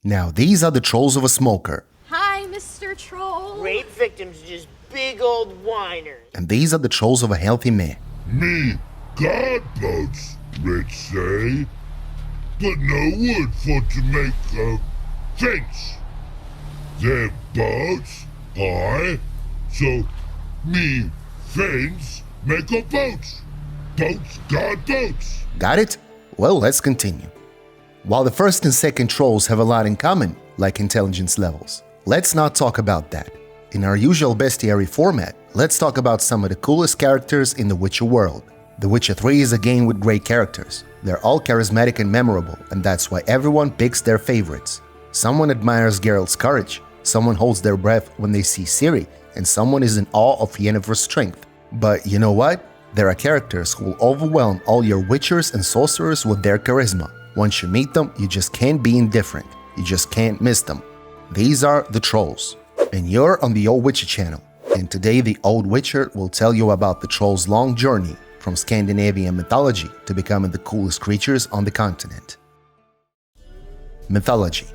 Now these are the trolls of a smoker. Hi, Mr. Troll. Rape victims just big old whiners. And these are the trolls of a healthy man. Me, God boats, rich say, but no wood for to make a fence. Their boats high, so me fence make a boats. Boats, God boats. Got it? Well, let's continue. While the first and second trolls have a lot in common, like intelligence levels, let's not talk about that. In our usual bestiary format, let's talk about some of the coolest characters in the Witcher world. The Witcher 3 is a game with great characters. They're all charismatic and memorable, and that's why everyone picks their favorites. Someone admires Geralt's courage, someone holds their breath when they see Ciri, and someone is in awe of Yennefer's strength. But you know what? There are characters who will overwhelm all your Witchers and Sorcerers with their charisma. Once you meet them, you just can't be indifferent. You just can't miss them. These are the Trolls. And you're on the Old Witcher channel. And today the Old Witcher will tell you about the Trolls' long journey from Scandinavian mythology to becoming the coolest creatures on the continent. Mythology.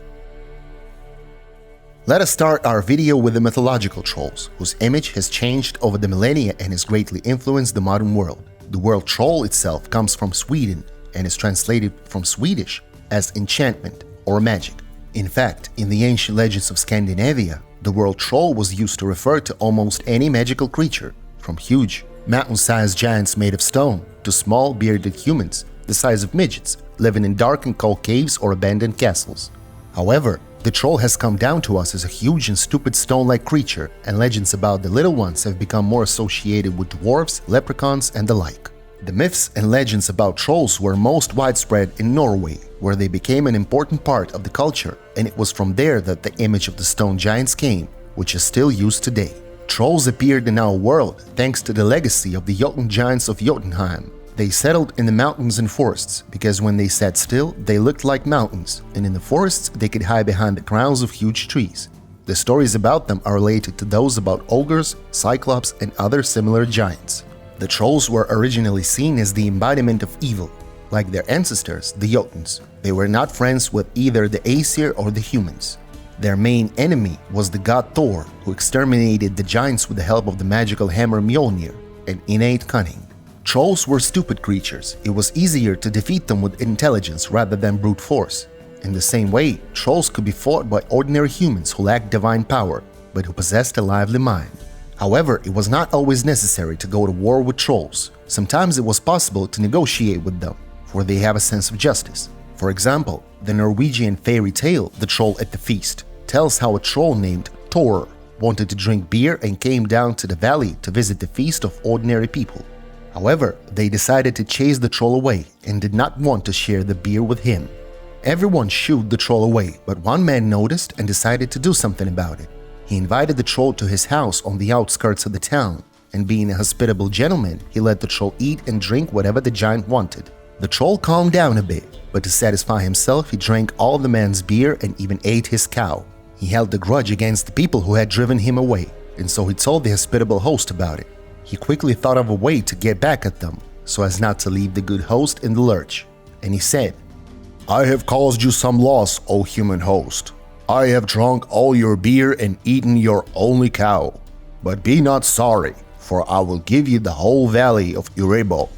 Let us start our video with the mythological trolls, whose image has changed over the millennia and has greatly influenced the modern world. The word troll itself comes from Sweden and is translated from Swedish as enchantment or magic. In fact, in the ancient legends of Scandinavia, the word troll was used to refer to almost any magical creature, from huge, mountain-sized giants made of stone to small, bearded humans the size of midgets living in dark and cold caves or abandoned castles. However, the troll has come down to us as a huge and stupid stone-like creature, and legends about the little ones have become more associated with dwarves, leprechauns, and the like. The myths and legends about trolls were most widespread in Norway, where they became an important part of the culture, and it was from there that the image of the stone giants came, which is still used today. Trolls appeared in our world thanks to the legacy of the Jotun giants of Jotunheim. They settled in the mountains and forests because when they sat still, they looked like mountains, and in the forests they could hide behind the crowns of huge trees. The stories about them are related to those about ogres, cyclops, and other similar giants. The trolls were originally seen as the embodiment of evil. Like their ancestors, the Jotuns, they were not friends with either the Aesir or the humans. Their main enemy was the god Thor, who exterminated the giants with the help of the magical hammer Mjolnir and innate cunning. Trolls were stupid creatures. It was easier to defeat them with intelligence rather than brute force. In the same way, trolls could be fought by ordinary humans who lacked divine power, but who possessed a lively mind. However, it was not always necessary to go to war with trolls. Sometimes it was possible to negotiate with them, for they have a sense of justice. For example, the Norwegian fairy tale The Troll at the Feast tells how a troll named Thor wanted to drink beer and came down to the valley to visit the feast of ordinary people. However, they decided to chase the troll away and did not want to share the beer with him. Everyone shooed the troll away, but one man noticed and decided to do something about it. He invited the troll to his house on the outskirts of the town, and being a hospitable gentleman, he let the troll eat and drink whatever the giant wanted. The troll calmed down a bit, but to satisfy himself, he drank all the man's beer and even ate his cow. He held a grudge against the people who had driven him away, and so he told the hospitable host about it. He quickly thought of a way to get back at them, so as not to leave the good host in the lurch. And he said, "I have caused you some loss, O human host. I have drunk all your beer and eaten your only cow. But be not sorry, for I will give you the whole valley of Urebo.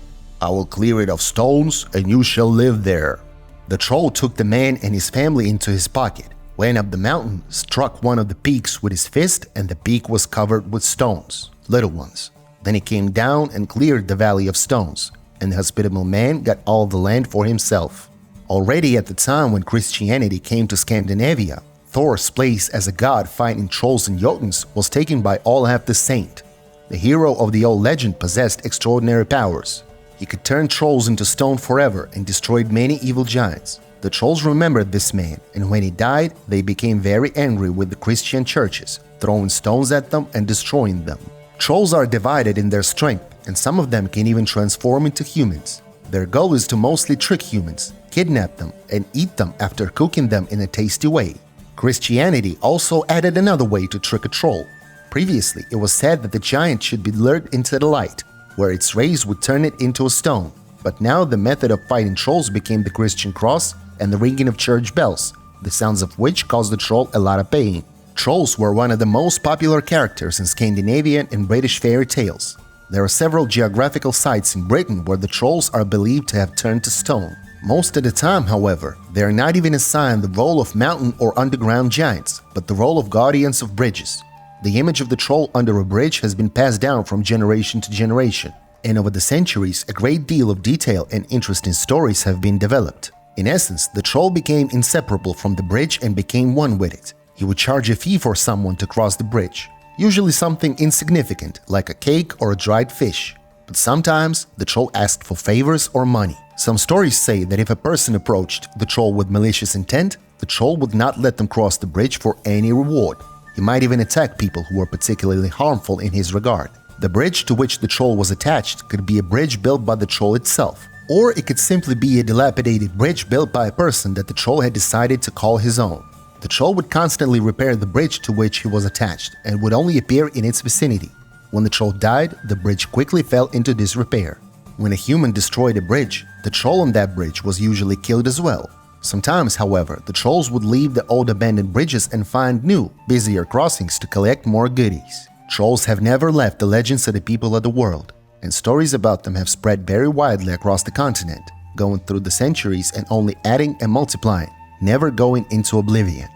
I will clear it of stones, and you shall live there." The troll took the man and his family into his pocket, went up the mountain, struck one of the peaks with his fist, and the peak was covered with stones, little ones. Then he came down and cleared the valley of stones, and the hospitable man got all the land for himself. Already at the time when Christianity came to Scandinavia, Thor's place as a god fighting trolls and Jotuns was taken by Olaf the Saint. The hero of the old legend possessed extraordinary powers. He could turn trolls into stone forever and destroyed many evil giants. The trolls remembered this man, and when he died, they became very angry with the Christian churches, throwing stones at them and destroying them. Trolls are divided in their strength, and some of them can even transform into humans. Their goal is to mostly trick humans, kidnap them, and eat them after cooking them in a tasty way. Christianity also added another way to trick a troll. Previously, it was said that the giant should be lured into the light, where its rays would turn it into a stone. But now the method of fighting trolls became the Christian cross and the ringing of church bells, the sounds of which caused the troll a lot of pain. Trolls were one of the most popular characters in Scandinavian and British fairy tales. There are several geographical sites in Britain where the trolls are believed to have turned to stone. Most of the time, however, they are not even assigned the role of mountain or underground giants, but the role of guardians of bridges. The image of the troll under a bridge has been passed down from generation to generation, and over the centuries, a great deal of detail and interesting stories have been developed. In essence, the troll became inseparable from the bridge and became one with it. He would charge a fee for someone to cross the bridge, usually something insignificant like a cake or a dried fish. But sometimes the troll asked for favors or money. Some stories say that if a person approached the troll with malicious intent, the troll would not let them cross the bridge for any reward. He might even attack people who were particularly harmful in his regard. The bridge to which the troll was attached could be a bridge built by the troll itself, or it could simply be a dilapidated bridge built by a person that the troll had decided to call his own. The troll would constantly repair the bridge to which he was attached and would only appear in its vicinity. When the troll died, the bridge quickly fell into disrepair. When a human destroyed a bridge, the troll on that bridge was usually killed as well. Sometimes, however, the trolls would leave the old abandoned bridges and find new, busier crossings to collect more goodies. Trolls have never left the legends of the people of the world, and stories about them have spread very widely across the continent, going through the centuries and only adding and multiplying, never going into oblivion.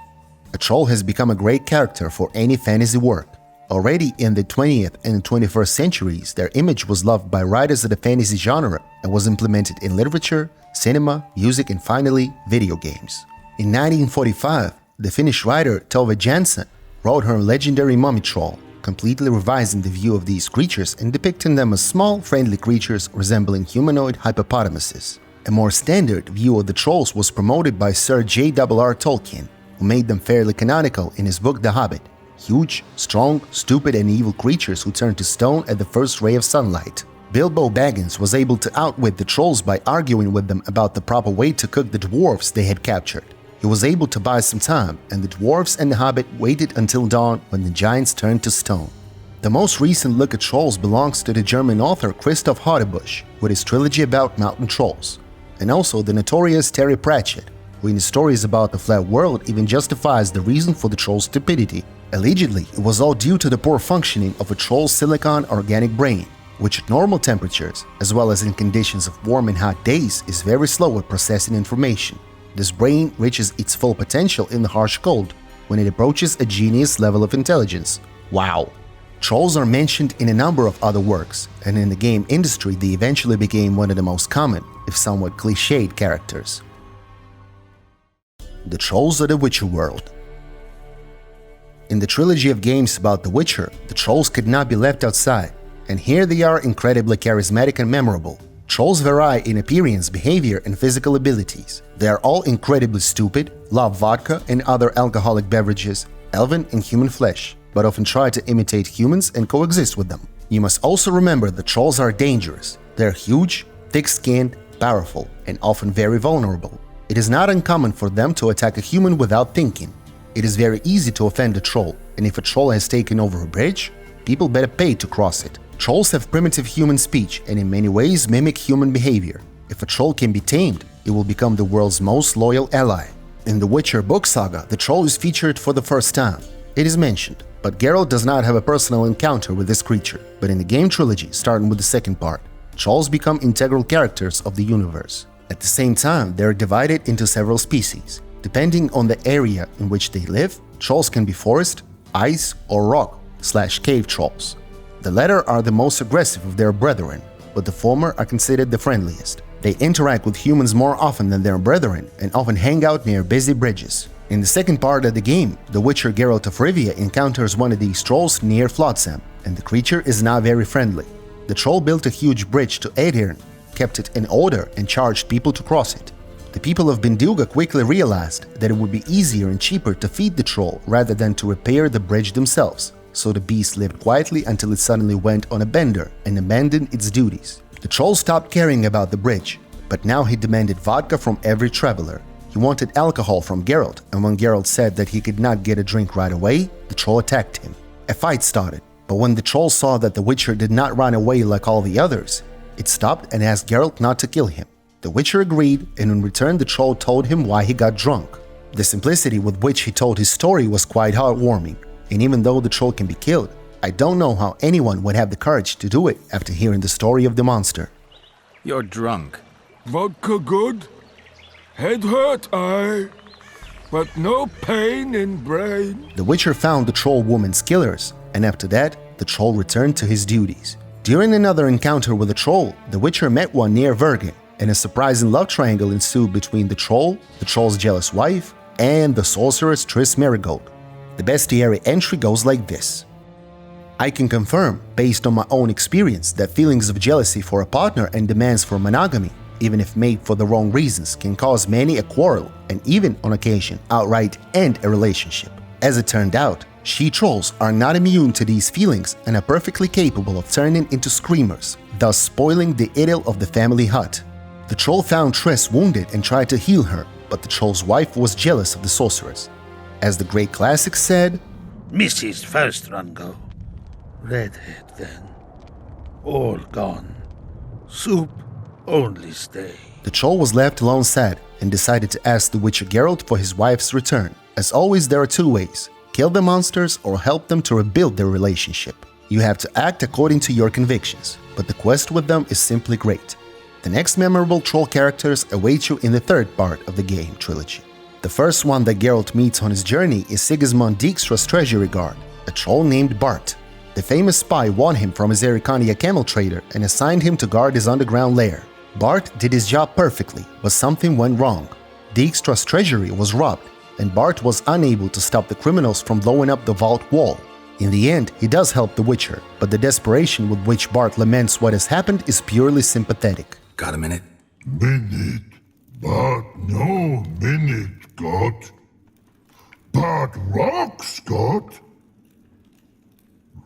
A troll has become a great character for any fantasy work. Already in the 20th and 21st centuries, their image was loved by writers of the fantasy genre and was implemented in literature, cinema, music, and finally, video games. In 1945, the Finnish writer Tove Jansson wrote her legendary mummy troll, completely revising the view of these creatures and depicting them as small, friendly creatures resembling humanoid hippopotamuses. A more standard view of the trolls was promoted by Sir J.R.R. Tolkien, who made them fairly canonical in his book The Hobbit. Huge, strong, stupid, and evil creatures who turn to stone at the first ray of sunlight. Bilbo Baggins was able to outwit the trolls by arguing with them about the proper way to cook the dwarves they had captured. He was able to buy some time, and the dwarves and the hobbit waited until dawn when the giants turned to stone. The most recent look at trolls belongs to the German author Christoph Hardebusch with his trilogy about mountain trolls, and also the notorious Terry Pratchett, who in his stories about the flat world even justifies the reason for the troll's stupidity. Allegedly, it was all due to the poor functioning of a troll's silicon organic brain, which at normal temperatures, as well as in conditions of warm and hot days, is very slow at processing information. This brain reaches its full potential in the harsh cold, when it approaches a genius level of intelligence. Wow! Trolls are mentioned in a number of other works, and in the game industry they eventually became one of the most common, if somewhat cliched characters. The Trolls of the Witcher world. In the trilogy of games about The Witcher, the trolls could not be left outside, and here they are incredibly charismatic and memorable. Trolls vary in appearance, behavior, and physical abilities. They are all incredibly stupid, love vodka and other alcoholic beverages, elven and human flesh, but often try to imitate humans and coexist with them. You must also remember that trolls are dangerous. They are huge, thick-skinned, powerful, and often very vulnerable. It is not uncommon for them to attack a human without thinking. It is very easy to offend a troll, and if a troll has taken over a bridge, people better pay to cross it. Trolls have primitive human speech and in many ways mimic human behavior. If a troll can be tamed, it will become the world's most loyal ally. In the Witcher book saga, the troll is featured for the first time. It is mentioned, but Geralt does not have a personal encounter with this creature. But in the game trilogy, starting with the second part, trolls become integral characters of the universe. At the same time, they are divided into several species. Depending on the area in which they live, trolls can be forest, ice, or rock/cave trolls. The latter are the most aggressive of their brethren, but the former are considered the friendliest. They interact with humans more often than their brethren and often hang out near busy bridges. In the second part of the game, the Witcher Geralt of Rivia encounters one of these trolls near Flotsam, and the creature is not very friendly. The troll built a huge bridge to Aedirn, kept it in order, and charged people to cross it. The people of Binduga quickly realized that it would be easier and cheaper to feed the troll rather than to repair the bridge themselves, so the beast lived quietly until it suddenly went on a bender and abandoned its duties. The troll stopped caring about the bridge, but now he demanded vodka from every traveler. He wanted alcohol from Geralt, and when Geralt said that he could not get a drink right away, the troll attacked him. A fight started, but when the troll saw that the Witcher did not run away like all the others, it stopped and asked Geralt not to kill him. The Witcher agreed, and in return the troll told him why he got drunk. The simplicity with which he told his story was quite heartwarming, and even though the troll can be killed, I don't know how anyone would have the courage to do it after hearing the story of the monster. You're drunk. Vodka good? Head hurt, aye, but no pain in brain. The Witcher found the troll woman's killers, and after that, the troll returned to his duties. During another encounter with the troll, the Witcher met one near Vergen, and a surprising love triangle ensued between the troll's jealous wife, and the sorceress Triss Merigold. The Bestiary entry goes like this. I can confirm, based on my own experience, that feelings of jealousy for a partner and demands for monogamy, even if made for the wrong reasons, can cause many a quarrel and even, on occasion, outright end a relationship. As it turned out, she-trolls are not immune to these feelings and are perfectly capable of turning into screamers, thus spoiling the idyll of the family hut. The troll found Triss wounded and tried to heal her, but the troll's wife was jealous of the sorceress. As the great classic said, Mrs. first run go, redhead then, all gone, soup only stay. The troll was left alone sad and decided to ask the Witcher Geralt for his wife's return. As always, there are two ways: kill the monsters or help them to rebuild their relationship. You have to act according to your convictions, but the quest with them is simply great. The next memorable troll characters await you in the third part of the game trilogy. The first one that Geralt meets on his journey is Sigismund Dijkstra's treasury guard, a troll named Bart. The famous spy won him from his Erikania camel trader and assigned him to guard his underground lair. Bart did his job perfectly, but something went wrong. Dijkstra's treasury was robbed, and Bart was unable to stop the criminals from blowing up the vault wall. In the end, he does help the Witcher, but the desperation with which Bart laments what has happened is purely sympathetic. Got a minute? Minute, but no minute got. But rocks got.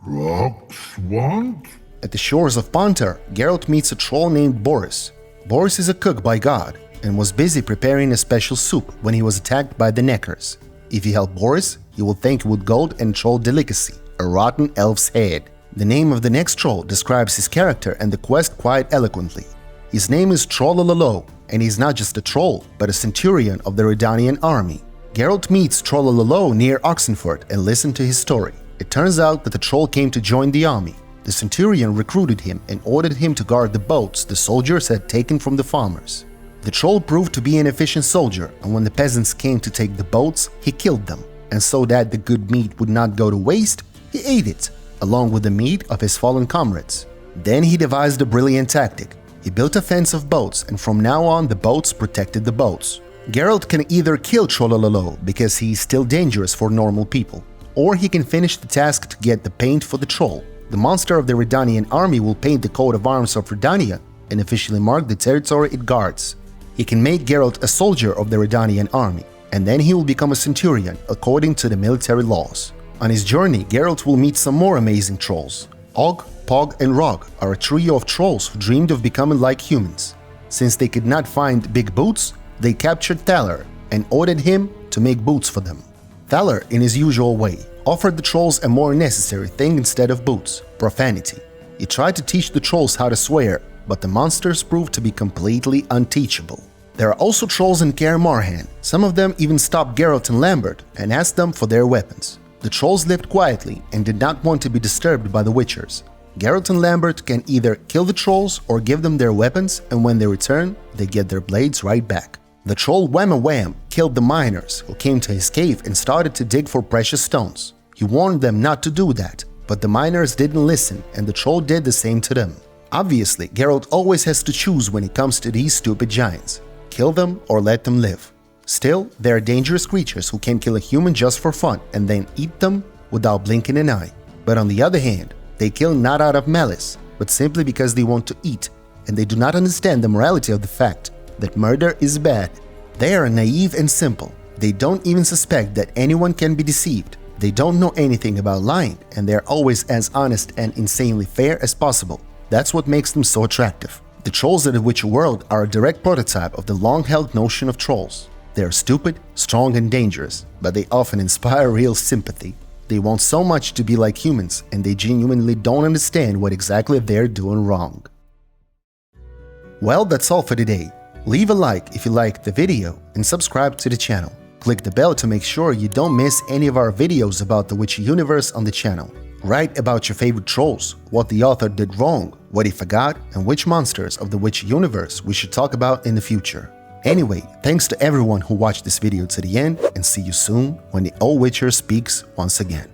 Rocks want? At the shores of Pontar, Geralt meets a troll named Boris. Boris is a cook by God and was busy preparing a special soup when he was attacked by the Neckers. If you help Boris, you will thank him with gold and troll delicacy, a rotten elf's head. The name of the next troll describes his character and the quest quite eloquently. His name is Trollololo, and he's not just a troll, but a centurion of the Redanian army. Geralt meets Trollololo near Oxenford and listens to his story. It turns out that the troll came to join the army. The centurion recruited him and ordered him to guard the boats the soldiers had taken from the farmers. The troll proved to be an efficient soldier, and when the peasants came to take the boats, he killed them. And so that the good meat would not go to waste, he ate it, along with the meat of his fallen comrades. Then he devised a brilliant tactic. He built a fence of boats, and from now on the boats protected the boats. Geralt can either kill Trollololo because he is still dangerous for normal people, or he can finish the task to get the paint for the troll. The monster of the Redanian army will paint the coat of arms of Redania and officially mark the territory it guards. He can make Geralt a soldier of the Redanian army, and then he will become a centurion according to the military laws. On his journey, Geralt will meet some more amazing trolls. Og, Pog and Rog are a trio of trolls who dreamed of becoming like humans. Since they could not find big boots, they captured Thaler and ordered him to make boots for them. Thaler, in his usual way, offered the trolls a more necessary thing instead of boots: profanity. He tried to teach the trolls how to swear, but the monsters proved to be completely unteachable. There are also trolls in Kaer Morhen. Some of them even stopped Geralt and Lambert and asked them for their weapons. The trolls lived quietly and did not want to be disturbed by the Witchers. Geralt and Lambert can either kill the trolls or give them their weapons, and when they return, they get their blades right back. The troll Wham-a-Wham killed the miners who came to his cave and started to dig for precious stones. He warned them not to do that, but the miners didn't listen, and the troll did the same to them. Obviously, Geralt always has to choose when it comes to these stupid giants: kill them or let them live. Still, there are dangerous creatures who can kill a human just for fun and then eat them without blinking an eye. But on the other hand, they kill not out of malice, but simply because they want to eat, and they do not understand the morality of the fact that murder is bad. They are naive and simple. They don't even suspect that anyone can be deceived. They don't know anything about lying, and they're always as honest and insanely fair as possible. That's what makes them so attractive. The trolls of the Witcher world are a direct prototype of the long-held notion of trolls. They are stupid, strong and dangerous, but they often inspire real sympathy. They want so much to be like humans, and they genuinely don't understand what exactly they're doing wrong. Well, that's all for today. Leave a like if you liked the video and subscribe to the channel. Click the bell to make sure you don't miss any of our videos about the Witcher universe on the channel. Write about your favorite trolls, what the author did wrong, what he forgot, and which monsters of the Witcher universe we should talk about in the future. Anyway, thanks to everyone who watched this video to the end, and see you soon when the old Witcher speaks once again.